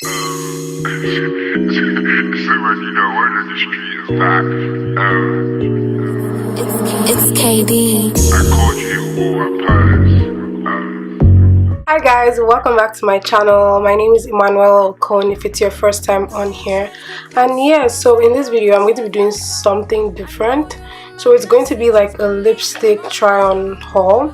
So when you know word in the street is that It's KD. I called you all my purse. Hi guys, welcome back to my channel. My name is Emmanuel Okon if it's your first time on here. And yeah, so in this video I'm going to be doing something different. So it's going to be like a lipstick try on haul,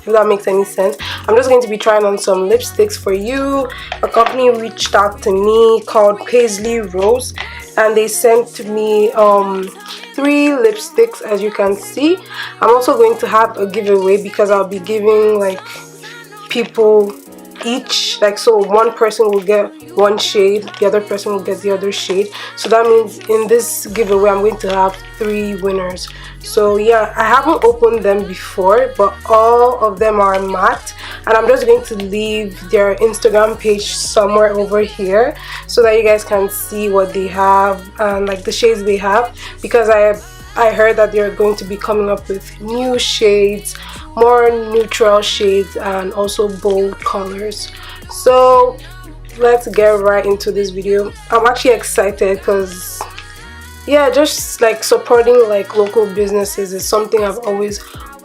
if that makes any sense. I'm just going to be trying on some lipsticks for you. A company reached out to me called Paisley Rose and they sent me 3 lipsticks, as you can see. I'm also going to have a giveaway because I'll be giving like people each, like, so one person will get one shade, the other person will get the other shade. So that means in this giveaway I'm going to have 3 winners. So yeah, I haven't opened them before, but all of them are matte, and I'm just going to leave their Instagram page somewhere over here so that you guys can see what they have and like the shades they have, because I heard that they're going to be coming up with new shades, more neutral shades, and also bold colors. So let's get right into this video. I'm actually excited because yeah, just like supporting like local businesses is something I've always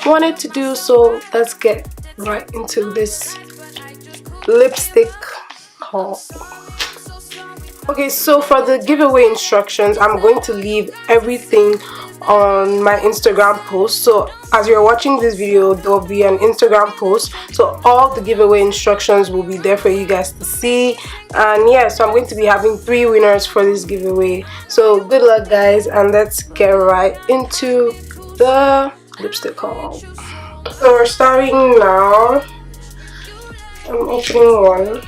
wanted to do. So let's get right into this lipstick haul. Okay, so for the giveaway instructions, I'm going to leave everything on my Instagram post. So as you're watching this video, there will be an Instagram post, so all the giveaway instructions will be there for you guys to see. And yeah, so I'm going to be having 3 winners for this giveaway. So good luck guys, and let's get right into the lipstick haul. So we're starting now. I'm opening one.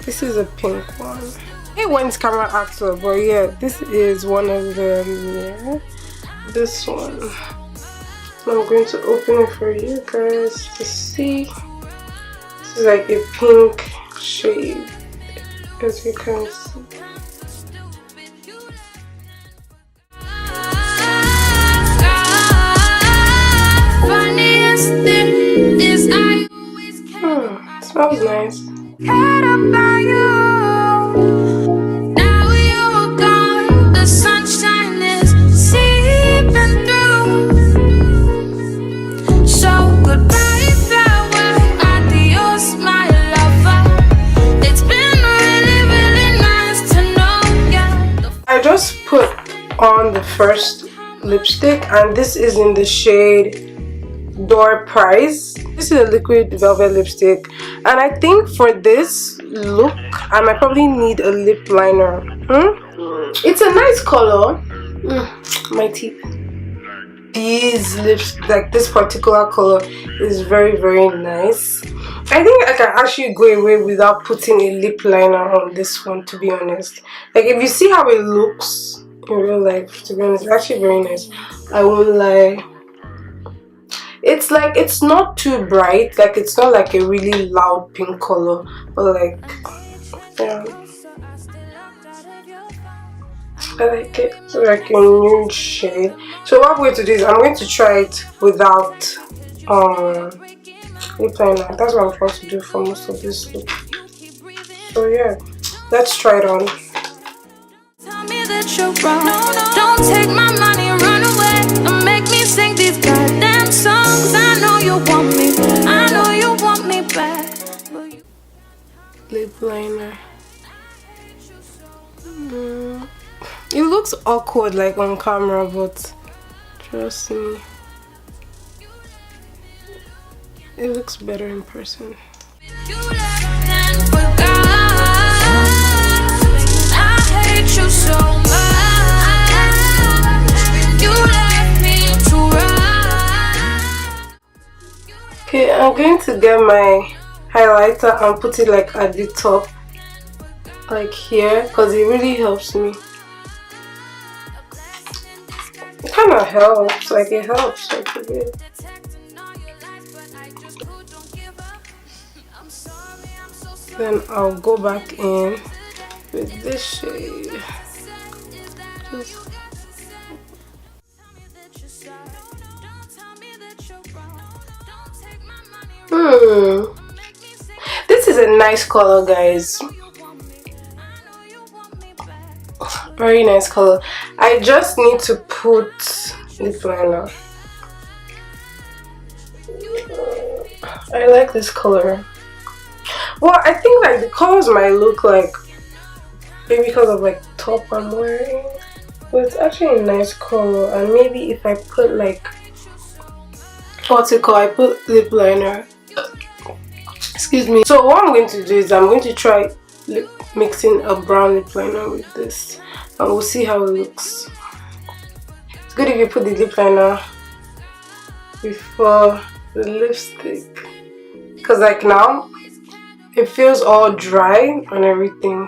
This is a pink one. It went camera actor, but yeah, this is one of them. Yeah, this one. So I'm going to open it for you guys to see. This is like a pink shade, as you can see. It smells nice. About you. Now you're gone, the sunshine is seeping through. So goodbye, farewell, adios, my lover. It's been really, really nice to know you. I just put on the first lipstick, and this is in the shade Door Prize. This is a liquid velvet lipstick, and I think for this look I might probably need a lip liner. It's a nice color. My teeth. These lips, like this particular color, is very, very nice. I think I can actually go away without putting a lip liner on this one, to be honest. Like, if you see how it looks in real life, to be honest, it's actually very nice. I won't lie. It's like, it's not too bright, like it's not like a really loud pink color, but like, yeah, I like it. It's like a nude shade. So what I'm going to do is I'm going to try it without lip liner. That's what I'm going to do for most of this look. So yeah, let's try it on. Tell me that you're wrong. Don't take my money, run away, and make me sing these goddamn songs. I know you want me, I know you want me back. Lip liner. It looks awkward like on camera, but trust me, it looks better in person. You left and forgot. I hate you so much. You left me to run. Okay, I'm going to get my highlighter and put it like at the top, like here, because it really helps me. It kind of helps, like it helps like a bit. Then I'll go back in with this shade. Just is a nice color, guys. Very nice color. I just need to put lip liner. I like this color. Well, I think like the colors might look like maybe because of like top I'm wearing, but it's actually a nice color. And maybe if I put like what's it called, I put lip liner, excuse me. So what I'm going to do is I'm going to try mixing a brown lip liner with this, and we'll see how it looks. It's good if you put the lip liner before the lipstick, because like now it feels all dry and everything,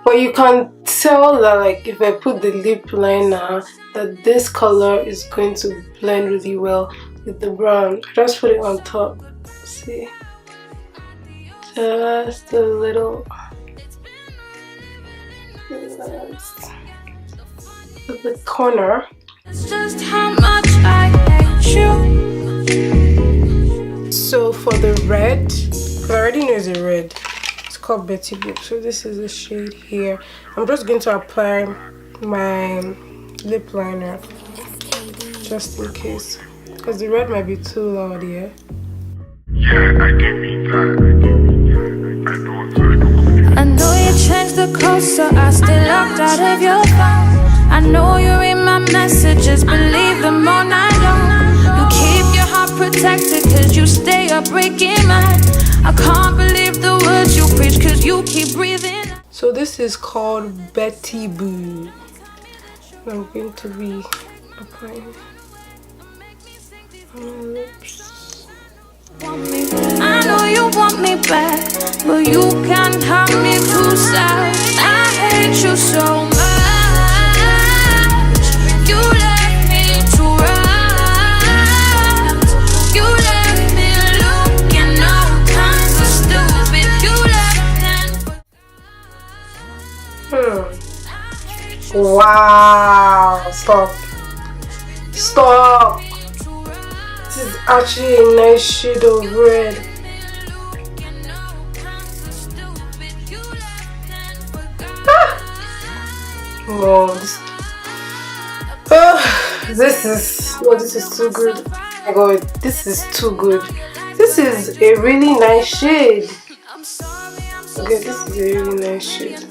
but you can tell that like if I put the lip liner that this color is going to blend really well with the brown. Just put it on top, see, just a little, at the corner. It's just how much I hate you. So for the red, I already know it's a red. It's called Betty Boop. So this is the shade here. I'm just going to apply my lip liner just in case, because the red might be too loud here. Yeah, I can mean that. I know. I know you changed the code, so I still locked out of your phone. I know you read my messages, believe them all night long. You keep your heart protected, cause you stay up breaking mine. I can't believe the words you preach, cause you keep breathing. So this is called Betty Boo. I'm going to be applying on my lips. I know you want me back, but you can't have me too sad. I hate you so much. You left me to rot. You left me looking all kinds of stupid. You left and Wow, stop. This is actually a nice shade of red. Oh, this is too good. Oh my god, this is too good. This is a really nice shade. Okay, this is a really nice shade.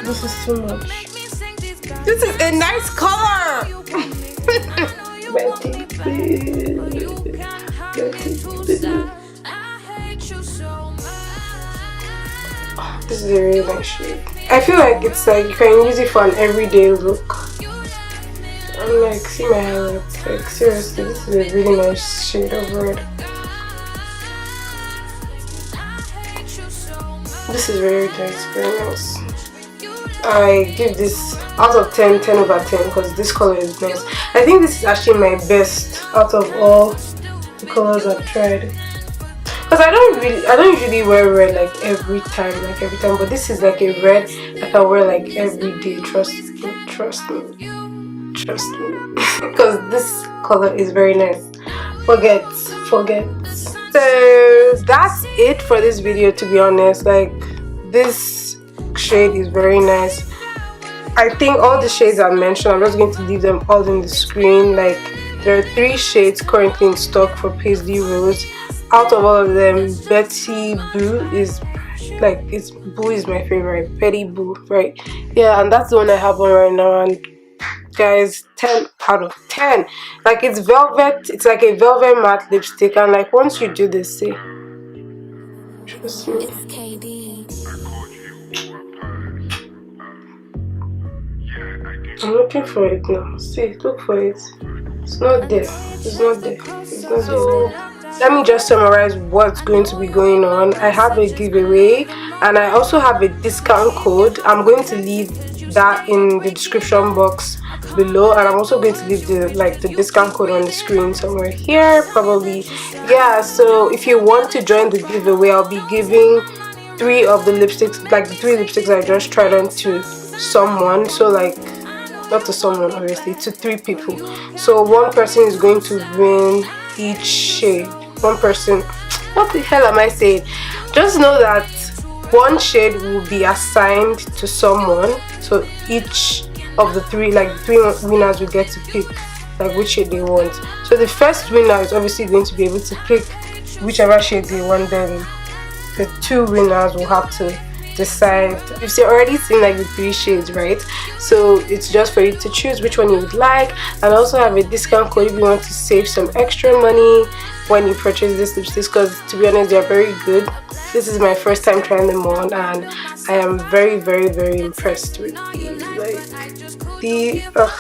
This is too much. This is a nice color. Betty Boo. This is a really nice shade. I feel like it's like you can use it for an everyday look. I'm like, see my highlights. Like seriously, this is a really nice shade of red. This is very nice, very nice. I give this out of 10, 10 over 10 because this color is nice. I think this is actually my best out of all the colors I've tried. Because I don't usually wear red like every time, but this is like a red I can wear like every day. Trust me. Because this color is very nice. Forget. So that's it for this video, to be honest. Like, this shade is very nice. I think all the shades I mentioned, I'm just going to leave them all in the screen. Like, there are 3 shades currently in stock for Paisley Rose. Out of all of them, Betty Boo is like, Boo is my favorite. Betty Boo, right? Yeah, and that's the one I have on right now. And guys, 10 out of 10. Like, it's velvet. It's like a velvet matte lipstick, and like once you do this, see, trust me. I'm looking for it now. See, look for it. It's not there. Let me just summarize what's going to be going on. I have a giveaway and I also have a discount code. I'm going to leave that in the description box below, and I'm also going to leave the discount code on the screen somewhere here, probably. Yeah, so if you want to join the giveaway, I'll be giving 3 of the lipsticks, like the 3 lipsticks I just tried on to someone, so like not to someone obviously, to 3 people. So one person is going to win each shade. One person, what the hell am I saying? Just know that one shade will be assigned to someone, so each of the 3, like 3 winners will get to pick like which shade they want. So the first winner is obviously going to be able to pick whichever shade they want. Then the 2 winners will have to decide. You've already seen like the 3 shades, right? So it's just for you to choose which one you would like, and also have a discount code if you want to save some extra money when you purchase this lipsticks, because to be honest, they're very good. This is my first time trying them on, and I am very, very, very impressed with these. Like the oh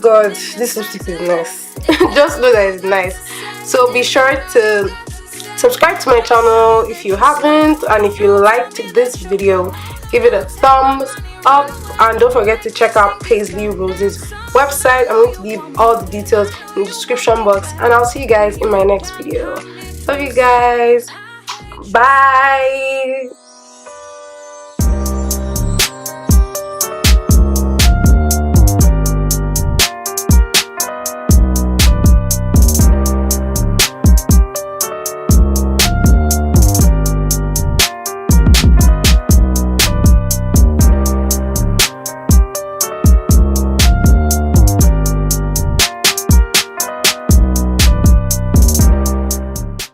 god, this lipstick is nice. Just know that it's nice. So be sure to subscribe to my channel if you haven't, and if you liked this video, give it a thumbs up, and don't forget to check out Paisley Rose's website. I'm going to leave all the details in the description box, and I'll see you guys in my next video. Love you guys. Bye.